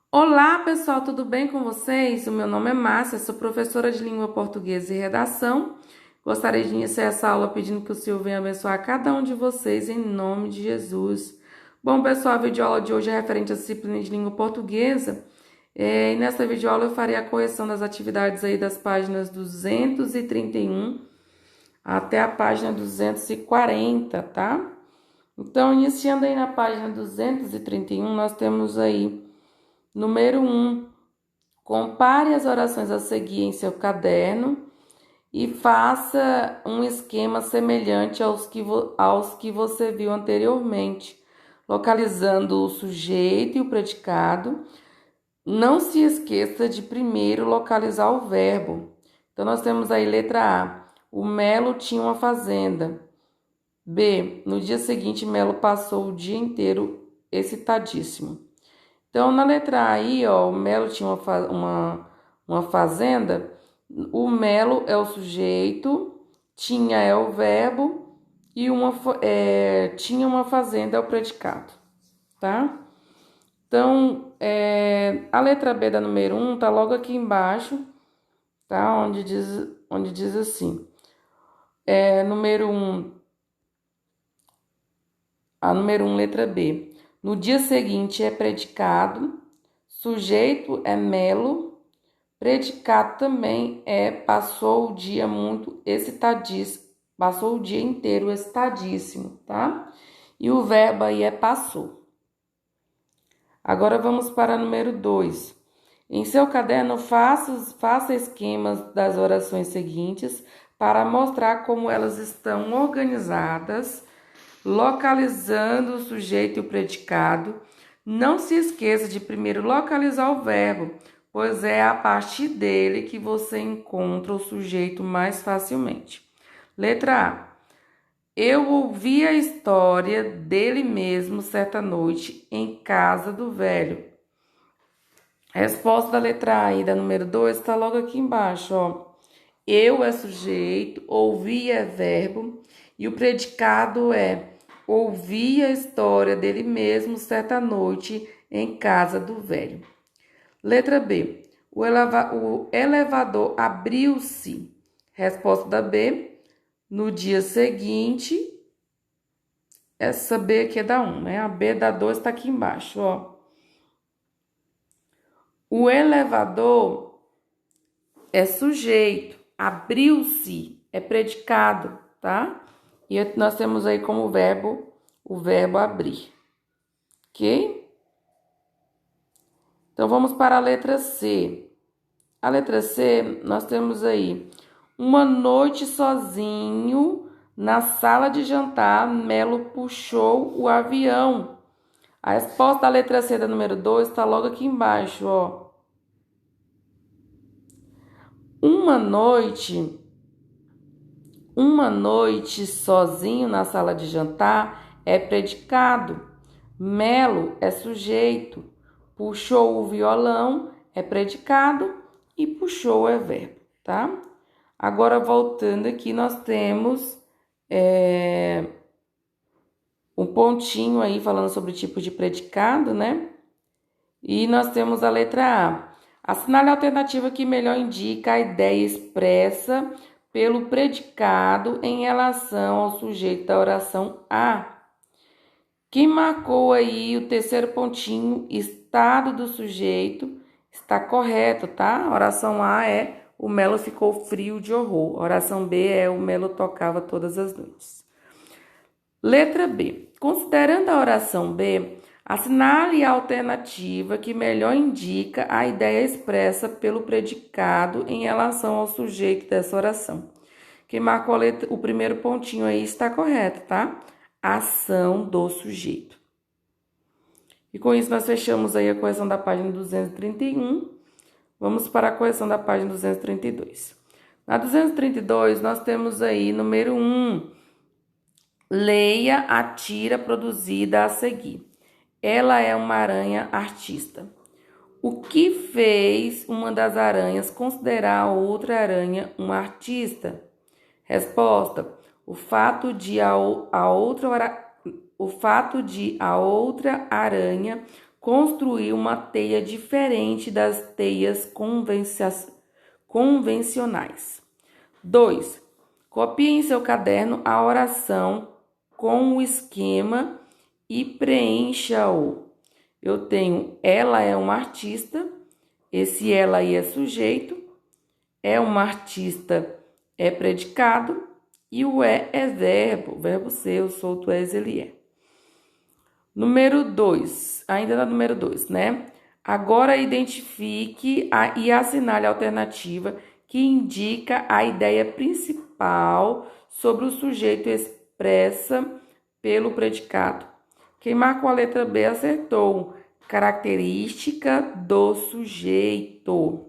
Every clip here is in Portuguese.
Olá, pessoal, tudo bem com vocês? O meu nome é Márcia, sou professora de língua portuguesa e redação. Gostaria de iniciar essa aula pedindo que o Senhor venha abençoar cada um de vocês em nome de Jesus. Bom, pessoal, a videoaula de hoje é referente à disciplina de língua portuguesa. E nessa videoaula eu farei a correção das atividades aí das páginas 231 até a página 240, tá? Então, iniciando aí na página 231, nós temos aí número 1. Compare as orações a seguir em seu caderno e faça um esquema semelhante aos que você viu anteriormente, localizando o sujeito e o predicado. Não se esqueça de primeiro localizar o verbo. Então, nós temos aí letra A. O Melo tinha uma fazenda. B. No dia seguinte, Melo passou o dia inteiro excitadíssimo. Então, na letra A aí, ó, o Melo tinha uma fazenda. O Melo é o sujeito, tinha é o verbo e tinha uma fazenda é o predicado, tá? Então, a letra B da número 1 tá logo aqui embaixo, tá? Onde diz assim, número 1, a número 1, letra B. No dia seguinte é predicado, sujeito é Melo, predicado também passou o dia muito excitadíssimo, passou o dia inteiro excitadíssimo, tá? E o verbo aí é passou. Agora vamos para o número 2. Em seu caderno, faça esquemas das orações seguintes para mostrar como elas estão organizadas, localizando o sujeito e o predicado. Não se esqueça de primeiro localizar o verbo, pois é a partir dele que você encontra o sujeito mais facilmente. Letra A. Eu ouvi a história dele mesmo certa noite em casa do velho. A resposta da letra A e da número 2 está logo aqui embaixo, ó. Eu é sujeito, ouvi é verbo e o predicado é ouvi a história dele mesmo certa noite em casa do velho. Letra B. O elevador abriu-se. Resposta da B. No dia seguinte, essa B aqui é da 1, né? A B da 2 está aqui embaixo, ó. O elevador é sujeito, abriu-se é predicado, tá? E nós temos aí como verbo o verbo abrir, ok? Então vamos para a letra C. A letra C, nós temos aí uma noite sozinho na sala de jantar, Melo puxou o avião. A resposta da letra C da número 2 está logo aqui embaixo, ó. Uma noite sozinho na sala de jantar é predicado. Melo é sujeito. Puxou o violão é predicado e puxou é verbo, tá? Agora, voltando aqui, nós temos um pontinho aí falando sobre o tipo de predicado, né? E nós temos a letra A. Assinale a alternativa que melhor indica a ideia expressa pelo predicado em relação ao sujeito da oração A. Quem marcou aí o terceiro pontinho, estado do sujeito, está correto, tá? A oração A é o Melo ficou frio de horror. A oração B é o Melo tocava todas as noites. Letra B. Considerando a oração B, assinale a alternativa que melhor indica a ideia expressa pelo predicado em relação ao sujeito dessa oração. Quem marcou o primeiro pontinho aí está correto, tá? Ação do sujeito. E com isso nós fechamos aí a correção da página 231. Vamos para a correção da página 232. Na 232 nós temos aí número 1. Leia a tira produzida a seguir. Ela é uma aranha artista. O que fez uma das aranhas considerar a outra aranha uma artista? Resposta: o fato de a outra aranha construir uma teia diferente das teias convencionais. 2. Copie em seu caderno a oração com o esquema e preencha-o. Eu tenho ela é uma artista, esse ela aí é sujeito, é uma artista é predicado e o é verbo ser, o sou, tu és, ele é. Número 2, ainda na número 2, né? Agora identifique e assinale a alternativa que indica a ideia principal sobre o sujeito expressa pelo predicado. Quem marcou a letra B acertou. Característica do sujeito.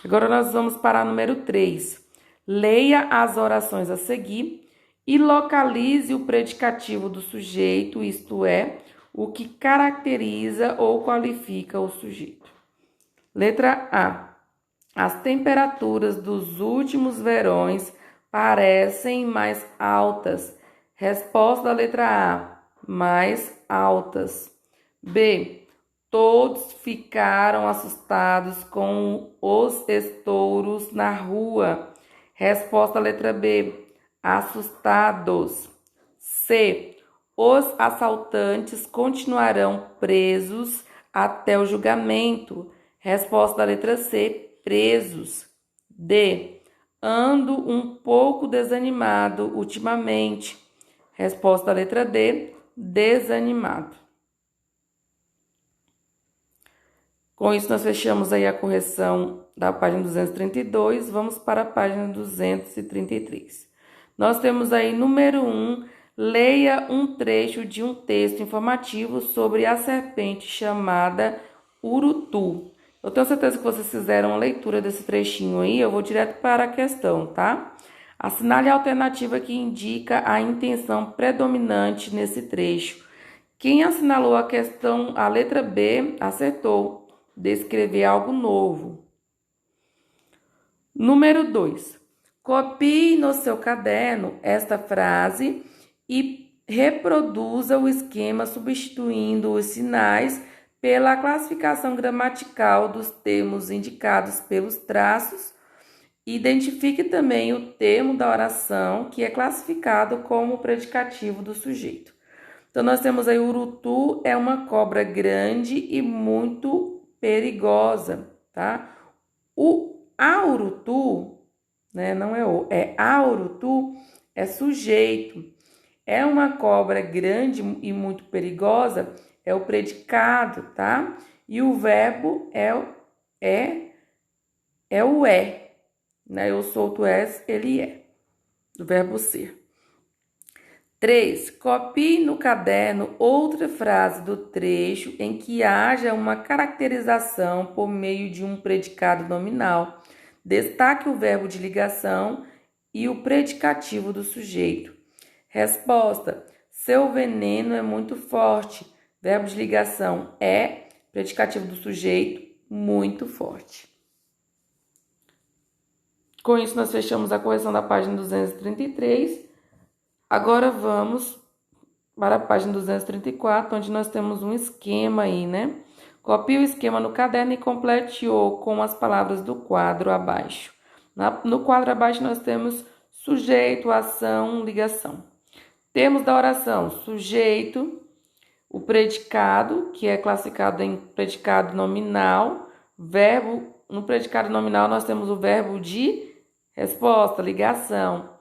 Agora nós vamos para a número 3. Leia as orações a seguir e localize o predicativo do sujeito, isto é, o que caracteriza ou qualifica o sujeito. Letra A. As temperaturas dos últimos verões parecem mais altas. Resposta da letra A. Mais altas. B. Todos ficaram assustados com os estouros na rua. Resposta da letra B. Assustados. C. Os assaltantes continuarão presos até o julgamento. Resposta da letra C. Presos. D. Ando um pouco desanimado ultimamente. Resposta da letra D. Desanimado. Com isso, nós fechamos aí a correção da página 232. Vamos para a página 233. Nós temos aí, número 1, leia um trecho de um texto informativo sobre a serpente chamada urutu. Eu tenho certeza que vocês fizeram a leitura desse trechinho aí, eu vou direto para a questão, tá? Assinale a alternativa que indica a intenção predominante nesse trecho. Quem assinalou a questão, a letra B, acertou. Descrever algo novo. Número 2. Copie no seu caderno esta frase e reproduza o esquema substituindo os sinais pela classificação gramatical dos termos indicados pelos traços. Identifique também o termo da oração que é classificado como predicativo do sujeito. Então, nós temos aí urutu é uma cobra grande e muito perigosa, tá? A urutu, né, não é o, é a urutu, é sujeito. É uma cobra grande e muito perigosa, é o predicado, tá? E o verbo é o é, né? Eu sou, tu és, ele é, do verbo ser. 3. Copie no caderno outra frase do trecho em que haja uma caracterização por meio de um predicado nominal. Destaque o verbo de ligação e o predicativo do sujeito. Resposta: seu veneno é muito forte. Verbo de ligação é, predicativo do sujeito, muito forte. Com isso, nós fechamos a correção da página 233. Agora vamos para a página 234, onde nós temos um esquema aí, né? Copie o esquema no caderno e complete-o com as palavras do quadro abaixo. No quadro abaixo nós temos sujeito, ação, ligação. Temos da oração sujeito, o predicado, que é classificado em predicado nominal, verbo, no predicado nominal nós temos o verbo de resposta, ligação,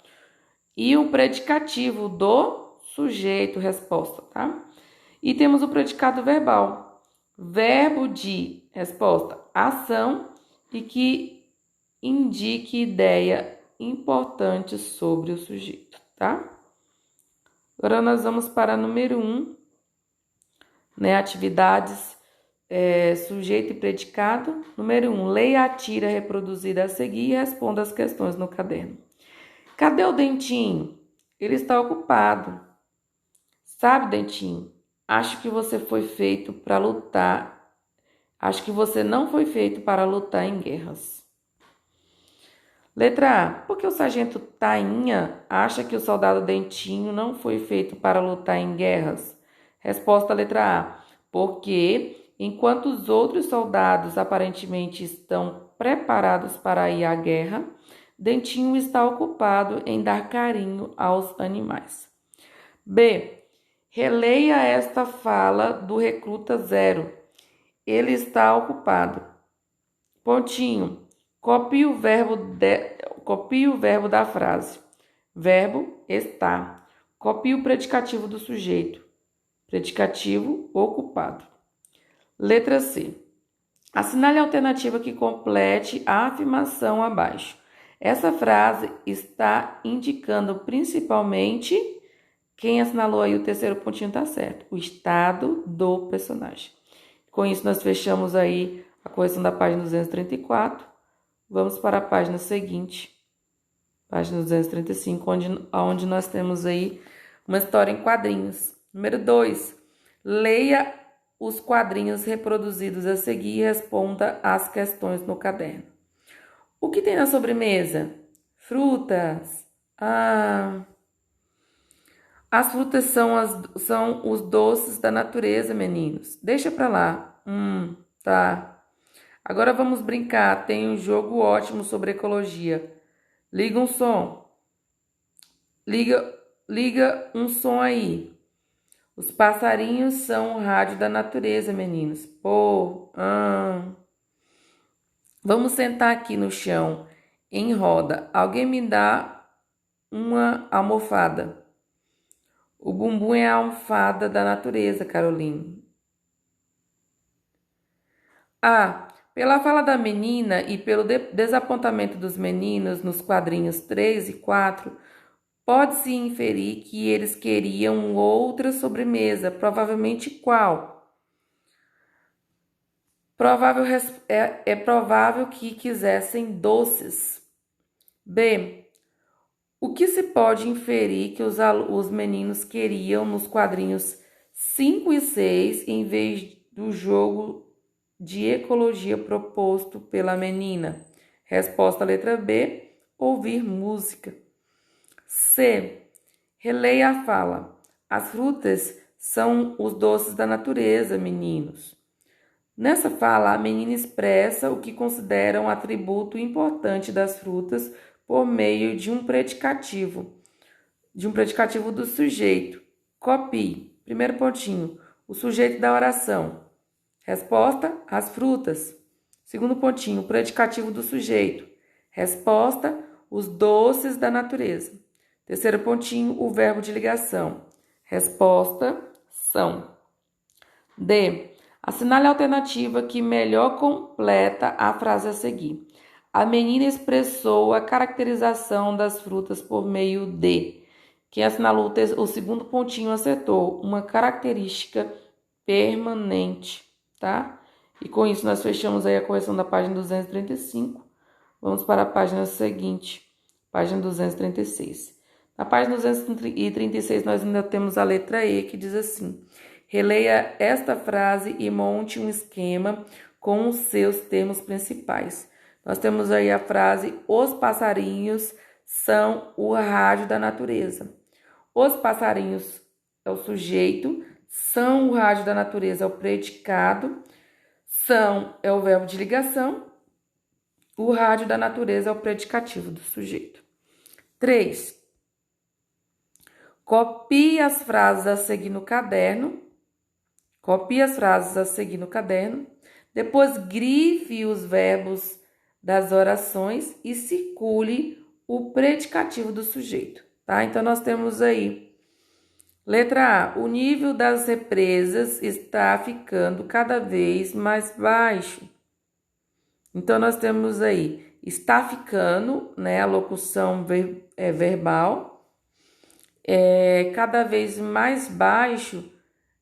e o predicativo do sujeito, resposta, tá? E temos o predicado verbal, verbo de resposta, ação, e que indique ideia importante sobre o sujeito, tá? Agora nós vamos para número 1, né? Atividades, sujeito e predicado. Número 1, leia a tira reproduzida a seguir e responda as questões no caderno. Cadê o Dentinho? Ele está ocupado. Sabe, Dentinho? Acho que você foi feito para lutar. Acho que você não foi feito para lutar em guerras. Letra A. Por que o sargento Tainha acha que o soldado Dentinho não foi feito para lutar em guerras? Resposta letra A. Porque, enquanto os outros soldados aparentemente estão preparados para ir à guerra, Dentinho está ocupado em dar carinho aos animais. B. Releia esta fala do recruta 0. Ele está ocupado. Pontinho. Copie o verbo da frase. Verbo está. Copie o predicativo do sujeito. Predicativo ocupado. Letra C. Assinale a alternativa que complete a afirmação abaixo. Essa frase está indicando principalmente, quem assinalou aí o terceiro pontinho está certo, o estado do personagem. Com isso, nós fechamos aí a correção da página 234. Vamos para a página seguinte, página 235, onde nós temos aí uma história em quadrinhos. Número 2. Leia os quadrinhos reproduzidos a seguir e responda às questões no caderno. O que tem na sobremesa? Frutas. As frutas são os doces da natureza, meninos. Deixa pra lá. Tá. Agora vamos brincar. Tem um jogo ótimo sobre ecologia. Liga um som. Liga um som aí. Os passarinhos são o rádio da natureza, meninos. Vamos sentar aqui no chão, em roda. Alguém me dá uma almofada. O bumbum é a almofada da natureza, Caroline. Pela fala da menina e pelo desapontamento dos meninos nos quadrinhos 3 e 4, pode-se inferir que eles queriam outra sobremesa, provavelmente qual? É provável que quisessem doces. B. O que se pode inferir que os meninos queriam nos quadrinhos 5 e 6 em vez do jogo de ecologia proposto pela menina? Resposta letra B. Ouvir música. C. Releia a fala. As frutas são os doces da natureza, meninos. Nessa fala, a menina expressa o que considera um atributo importante das frutas por meio de um predicativo do sujeito. Copie. Primeiro pontinho, o sujeito da oração. Resposta, as frutas. Segundo pontinho, o predicativo do sujeito. Resposta, os doces da natureza. Terceiro pontinho, o verbo de ligação. Resposta, são. D. Assinale a alternativa que melhor completa a frase a seguir. A menina expressou a caracterização das frutas por meio de. Quem assinalou o segundo pontinho acertou. Uma característica permanente, tá? E com isso nós fechamos aí a correção da página 235. Vamos para a página seguinte, página 236. Na página 236 nós ainda temos a letra E, que diz assim: releia esta frase e monte um esquema com os seus termos principais. Nós temos aí a frase: os passarinhos são o rádio da natureza. Os passarinhos é o sujeito, são o rádio da natureza é o predicado, são é o verbo de ligação, o rádio da natureza é o predicativo do sujeito. 3. Copie as frases a seguir no caderno. Depois grife os verbos das orações e circule o predicativo do sujeito, tá? Então, nós temos aí, letra A, o nível das represas está ficando cada vez mais baixo. Então, nós temos aí, está ficando, né, a locução verbal, cada vez mais baixo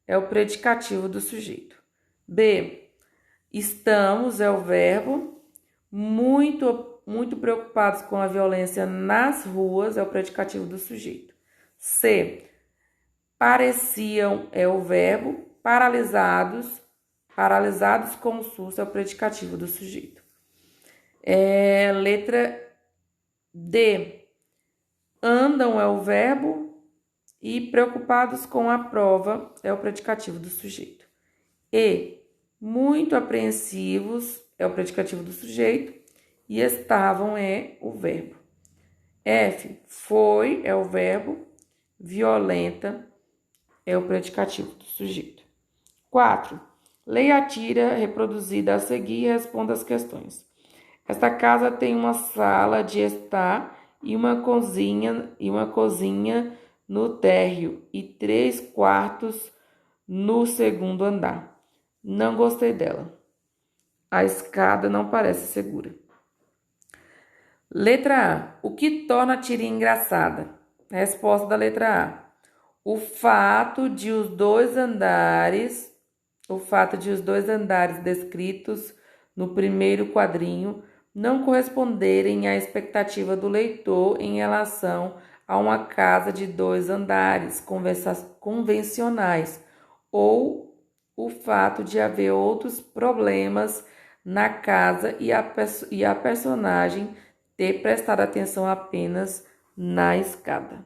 é o predicativo do sujeito. B, estamos é o verbo, muito preocupados com a violência nas ruas é o predicativo do sujeito. C, pareciam é o verbo, paralisados com o susto é o predicativo do sujeito. Letra D, andam é o verbo E preocupados com a prova é o predicativo do sujeito. E muito apreensivos é o predicativo do sujeito. E estavam é o verbo. F, foi é o verbo. Violenta é o predicativo do sujeito. 4. Leia a tira reproduzida a seguir e responda as questões. Esta casa tem uma sala de estar e uma cozinha no térreo e 3 quartos no segundo andar. Não gostei dela. A escada não parece segura. Letra A. O que torna a tira engraçada? Resposta da letra A. O fato de os dois andares descritos no primeiro quadrinho não corresponderem à expectativa do leitor em relação a uma casa de 2 andares convencionais, ou o fato de haver outros problemas na casa e a personagem ter prestado atenção apenas na escada.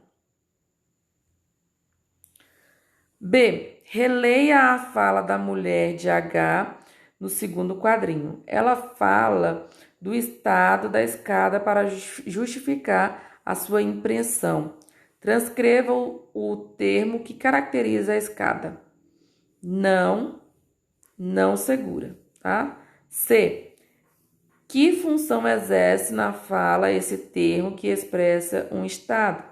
B. Releia a fala da mulher de H no segundo quadrinho. Ela fala do estado da escada para justificar a sua impressão. Transcreva o termo que caracteriza a escada. Não segura, tá? C. Que função exerce na fala esse termo que expressa um estado?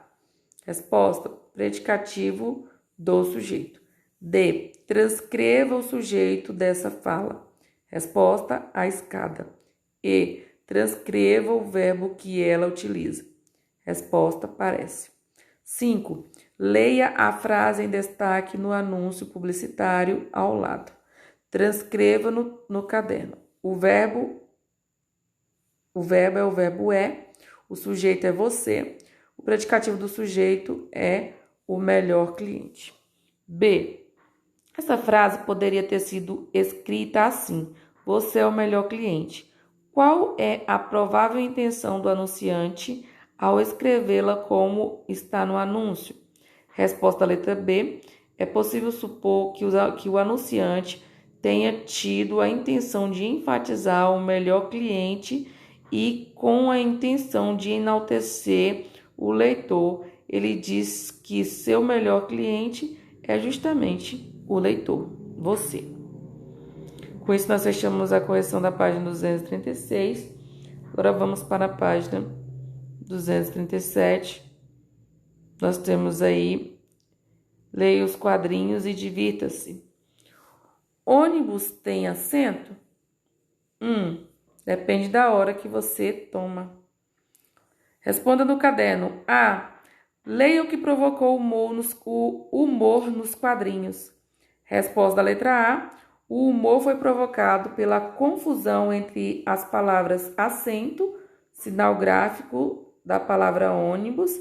Resposta: predicativo do sujeito. D. Transcreva o sujeito dessa fala. Resposta: a escada. E. Transcreva o verbo que ela utiliza. Resposta: parece. 5. Leia a frase em destaque no anúncio publicitário ao lado. Transcreva no caderno. O verbo é o verbo é, o sujeito é você, o predicativo do sujeito é o melhor cliente. B. Essa frase poderia ter sido escrita assim: você é o melhor cliente. Qual é a provável intenção do anunciante ao escrevê-la como está no anúncio? Resposta letra B. É possível supor que o anunciante tenha tido a intenção de enfatizar o melhor cliente e com a intenção de enaltecer o leitor, ele diz que seu melhor cliente é justamente o leitor, você. Com isso, nós fechamos a correção da página 236. Agora vamos para a página 237. Nós temos aí, leia os quadrinhos e divirta-se. Ônibus tem assento? Depende da hora que você toma. Responda no caderno. A. Leia o que provocou o humor nos quadrinhos. Resposta da letra A. O humor foi provocado pela confusão entre as palavras assento, sinal gráfico da palavra ônibus,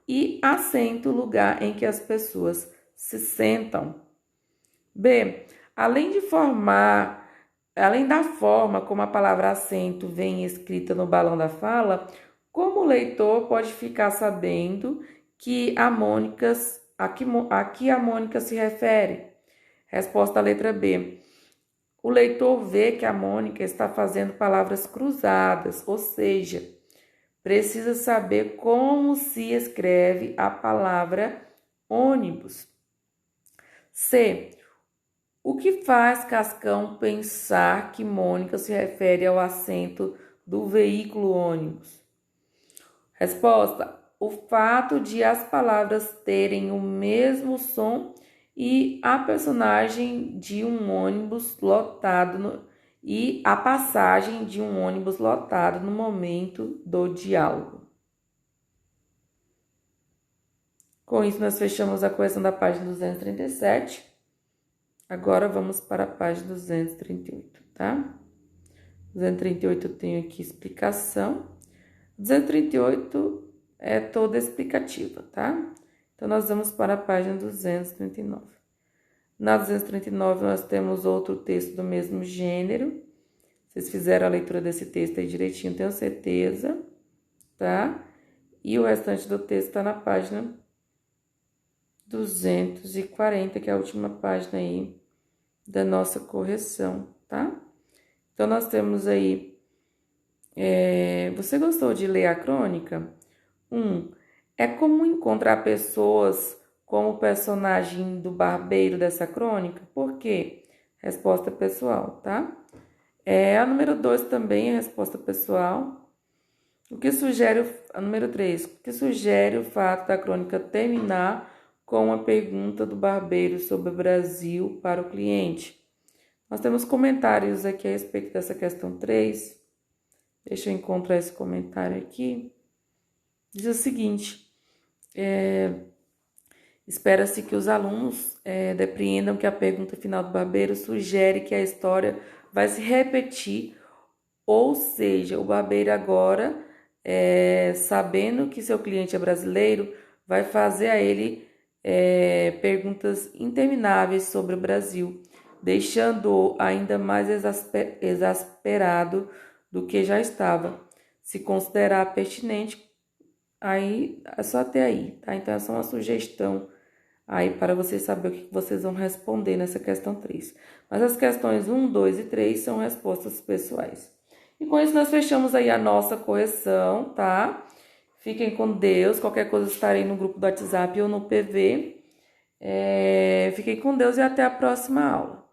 e assento, lugar em que as pessoas se sentam. B. Além da forma como a palavra assento vem escrita no balão da fala, como o leitor pode ficar sabendo que a que a Mônica se refere? Resposta à letra B. O leitor vê que a Mônica está fazendo palavras cruzadas, ou seja, precisa saber como se escreve a palavra ônibus. C. O que faz Cascão pensar que Mônica se refere ao assento do veículo ônibus? Resposta: o fato de as palavras terem o mesmo som e a personagem de um ônibus lotado e a passagem de um ônibus lotado no momento do diálogo. Com isso, nós fechamos a correção da página 237. Agora vamos para a página 238, tá? 238 eu tenho aqui explicação. 238 é toda explicativa, tá? Então, nós vamos para a página 239. Na 239, nós temos outro texto do mesmo gênero. Vocês fizeram a leitura desse texto aí direitinho, tenho certeza, tá? E o restante do texto está na página 240, que é a última página aí da nossa correção, tá? Então, nós temos aí... você gostou de ler a crônica? 1. É comum encontrar pessoas como o personagem do barbeiro dessa crônica? Por quê? Resposta pessoal, tá? A número 2 também é resposta pessoal. A número 3, o que sugere o fato da crônica terminar com uma pergunta do barbeiro sobre o Brasil para o cliente? Nós temos comentários aqui a respeito dessa questão 3. Deixa eu encontrar esse comentário aqui. Diz o seguinte: espera-se que os alunos depreendam que a pergunta final do barbeiro sugere que a história vai se repetir, ou seja, o barbeiro agora, sabendo que seu cliente é brasileiro, vai fazer a ele perguntas intermináveis sobre o Brasil, deixando-o ainda mais exasperado do que já estava. Se considerar pertinente, aí é só até aí, tá? Então, é só uma sugestão aí para vocês saberem o que vocês vão responder nessa questão 3. Mas as questões 1, 2 e 3 são respostas pessoais. E com isso nós fechamos aí a nossa correção, tá? Fiquem com Deus. Qualquer coisa estarei no grupo do WhatsApp ou no PV. Fiquem com Deus e até a próxima aula.